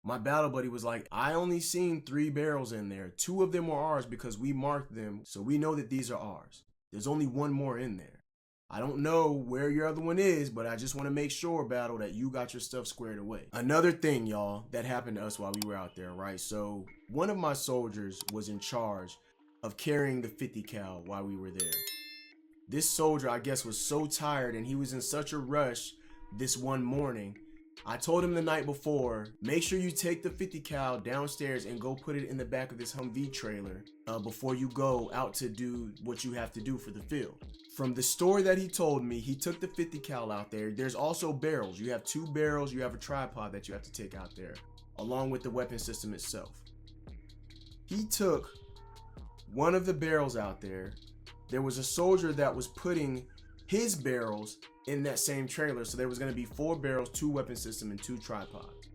My battle buddy was like, I only seen 3 barrels in there. 2 of them were ours because we marked them, so we know that these are ours. There's only 1 more in there. I don't know where your other one is, but I just want to make sure, battle, that you got your stuff squared away. Another thing, y'all, that happened to us while we were out there, right? So one of my soldiers was in charge of carrying the 50 cal while we were there. This soldier, I guess, was so tired and he was in such a rush this one morning. I told him the night before, make sure you take the 50 cal downstairs and go put it in the back of this Humvee trailer before you go out to do what you have to do for the field. From the story that he told me, he took the 50 cal out there. There's also barrels. You have 2 barrels. You have a tripod that you have to take out there, along with the weapon system itself. He took one of the barrels out there. There was a soldier that was putting his barrels in that same trailer. So there was going to be 4 barrels, 2 weapon system, and 2 tripods.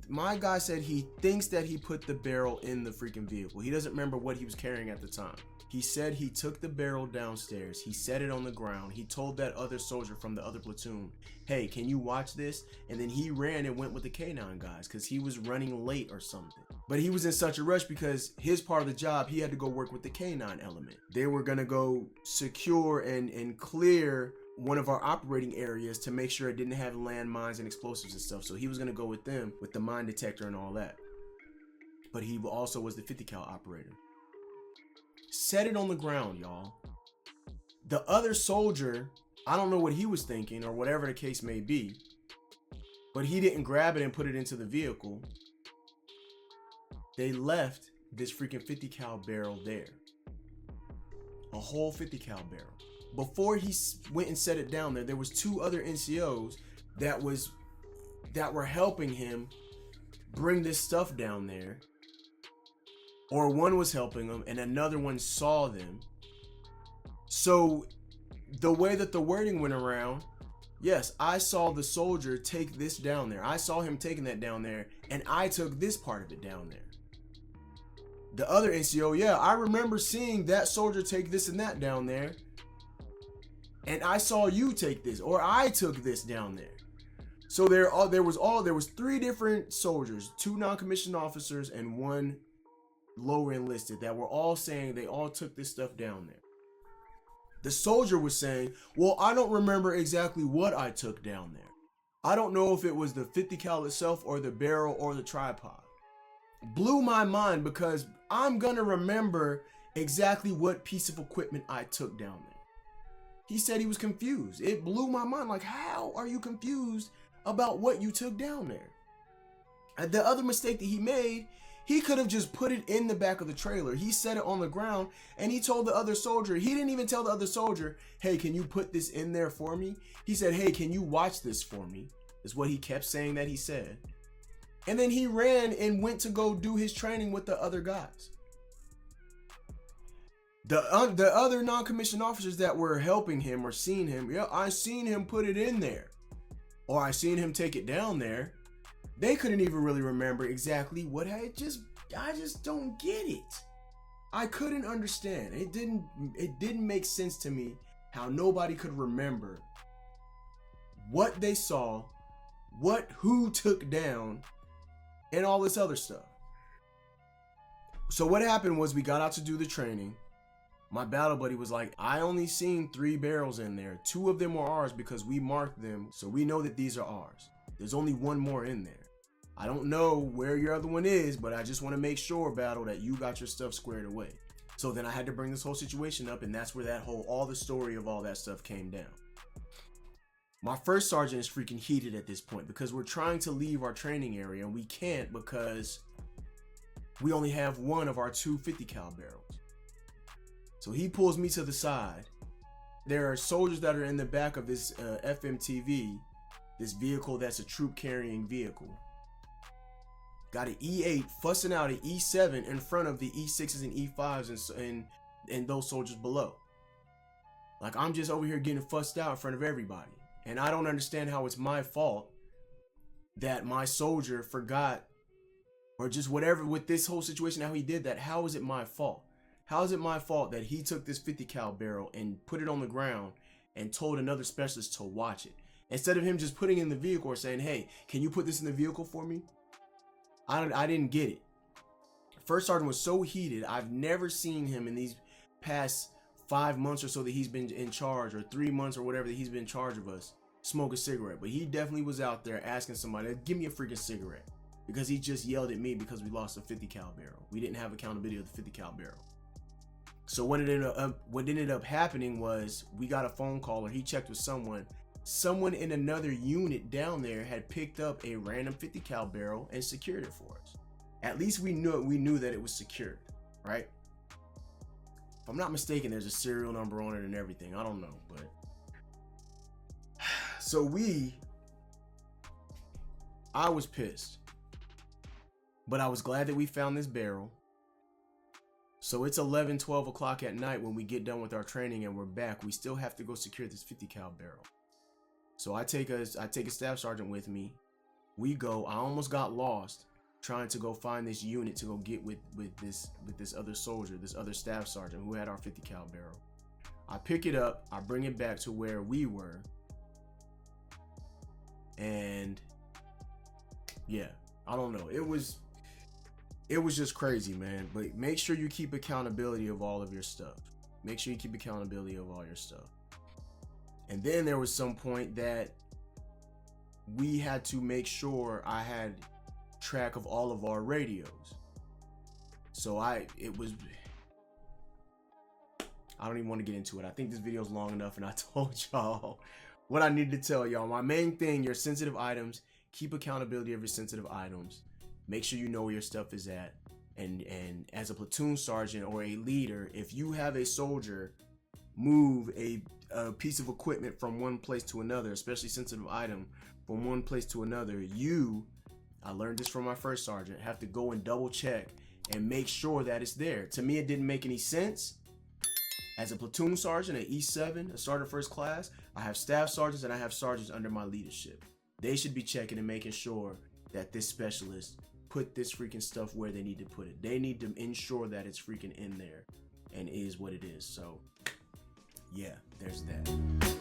My guy said he thinks that he put the barrel in the freaking vehicle. He doesn't remember what he was carrying at the time. He said he took the barrel downstairs. He set it on the ground. He told that other soldier from the other platoon, hey, can you watch this? And then he ran and went with the K9 guys because he was running late or something. But he was in such a rush because his part of the job, he had to go work with the K9 element. They were going to go secure and clear one of our operating areas to make sure it didn't have landmines and explosives and stuff. So he was going to go with them with the mine detector and all that. But he also was the 50 cal operator. Set it on the ground, y'all. The other soldier, I don't know what he was thinking or whatever the case may be, but he didn't grab it and put it into the vehicle. They left this freaking 50 cal barrel there. A whole 50 cal barrel. Before he went and set it down there, there was 2 other NCOs that were helping him bring this stuff down there. Or one was helping them and another one saw them. So the way that the wording went around, yes, I saw the soldier take this down there. I saw him taking that down there and I took this part of it down there. The other NCO, yeah, I remember seeing that soldier take this and that down there. And I saw you take this, or I took this down there. So there was 3 different soldiers, 2 non-commissioned officers and 1 lower enlisted that were all saying they all took this stuff down there. The soldier was saying, well, I don't remember exactly what I took down there. I don't know if it was the 50 cal itself or the barrel or the tripod. Blew my mind because I'm gonna remember exactly what piece of equipment I took down there. He said he was confused. It blew my mind. Like, how are you confused about what you took down there? And the other mistake that he made, he could have just put it in the back of the trailer. He set it on the ground and he told the other soldier, he didn't even tell the other soldier, hey, can you put this in there for me? He said, hey, can you watch this for me? Is what he kept saying that he said. And then he ran and went to go do his training with the other guys. The other non-commissioned officers that were helping him or seeing him, yeah, I seen him put it in there. Or I seen him take it down there. They couldn't even really remember exactly what I just don't get it. I couldn't understand. It didn't make sense to me how nobody could remember what they saw, who took down, and all this other stuff. So what happened was we got out to do the training. My battle buddy was like, I only seen 3 barrels in there. 2 of them were ours because we marked them, so we know that these are ours. There's only 1 more in there. I don't know where your other one is, but I just want to make sure, battle, that you got your stuff squared away. So then I had to bring this whole situation up, and that's where all the story of all that stuff came down. My first sergeant is freaking heated at this point because we're trying to leave our training area and we can't because we only have 1 of our 2 50 cal barrels. So he pulls me to the side. There are soldiers that are in the back of this FMTV, this vehicle that's a troop carrying vehicle. Got an E8 fussing out an E7 in front of the E6s and E5s and those soldiers below. Like, I'm just over here getting fussed out in front of everybody. And I don't understand how it's my fault that my soldier forgot, or just whatever with this whole situation, how he did that. How is it my fault? How is it my fault that he took this 50 cal barrel and put it on the ground and told another specialist to watch it? Instead of him just putting it in the vehicle or saying, hey, can you put this in the vehicle for me? I didn't get it. First sergeant was so heated. I've never seen him in these past 5 months or so that he's been in charge, or 3 months or whatever that he's been in charge of us, smoke a cigarette. But he definitely was out there asking somebody, give me a freaking cigarette, because he just yelled at me because we lost a 50 cal barrel. We didn't have accountability of the 50 cal barrel. So what ended up happening was we got a phone call, or he checked with someone. Someone in another unit down there had picked up a random 50 cal barrel and secured it for us. At least we knew that it was secured, right? If I'm not mistaken, there's a serial number on it and everything. I don't know, but so I was pissed, but I was glad that we found this barrel. So it's 11, 12 o'clock at night when we get done with our training and we're back. We still have to go secure this 50 cal barrel. So I take a staff sergeant with me. We go. I almost got lost trying to go find this unit to go get with this other soldier, this other staff sergeant who had our 50 cal barrel. I pick it up, I bring it back to where we were, and yeah, I don't know. It was just crazy, man. But make sure you keep accountability of all of your stuff. Make sure you keep accountability of all your stuff. And then there was some point that we had to make sure I had track of all of our radios. So I don't even want to get into it. I think this video is long enough, and I told y'all what I needed to tell y'all. My main thing, your sensitive items, keep accountability of your sensitive items. Make sure you know where your stuff is at. And as a platoon sergeant or a leader, if you have a soldier move a piece of equipment from one place to another, especially sensitive item, from one place to another, I learned this from my first sergeant, have to go and double check and make sure that it's there. To me, it didn't make any sense. As a platoon sergeant at E7, a sergeant first class, I have staff sergeants and I have sergeants under my leadership. They should be checking and making sure that this specialist put this freaking stuff where they need to put it. They need to ensure that it's freaking in there and is what it is. So yeah, there's that.